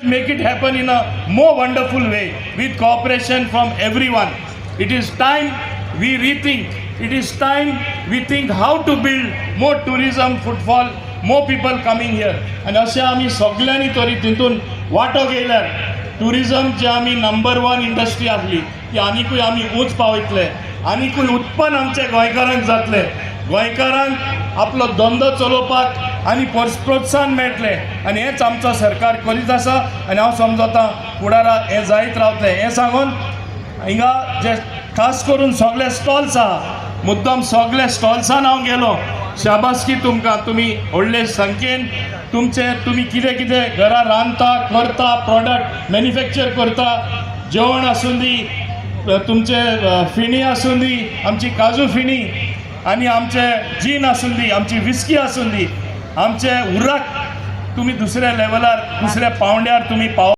make it happen in a more wonderful way with cooperation from everyone. It is time we rethink. It is time we think how to build more tourism, footfall, more people coming here. And असे आम्ही सगळ्यांनी तरी तितून वाटो घेयल्यार tourism जे आमी number 1 industry आसली ती आनीकूय आमी उंच पावयतले, आनीकूय उत्पन्न आमचे गोंयकारांक जातले, गोंयकारांक आपलो धंदो चलोवपाक आनी प्रोत्साहन मेळटलें आनी हेंच आमचो सरकार करीत आसा आनी हांव समजता फुडाराक हें जायत रावतलें. हें सांगून हिंगा जे खास करून सगळे स्टॉल्स आहा, मुद्दम सगळे स्टॉल्सान हांव गेलो, शाबासकी तुमकां. तुमी व्हडले संख्येन तुमी कितें कितें घरा रांदता करता, प्रॉडक्ट मॅन्युफॅक्चर करता, जेवण आसूं दी, तुमचे फिणी आसूं दी, आमची काजू फिणी आनी आमचे जीन आसूं दी, आमची विस्की आसूं दी, आमचे उर्राक तुमी दुसऱ्या लेवलार दुसऱ्या पावंड्यार तुमी पाव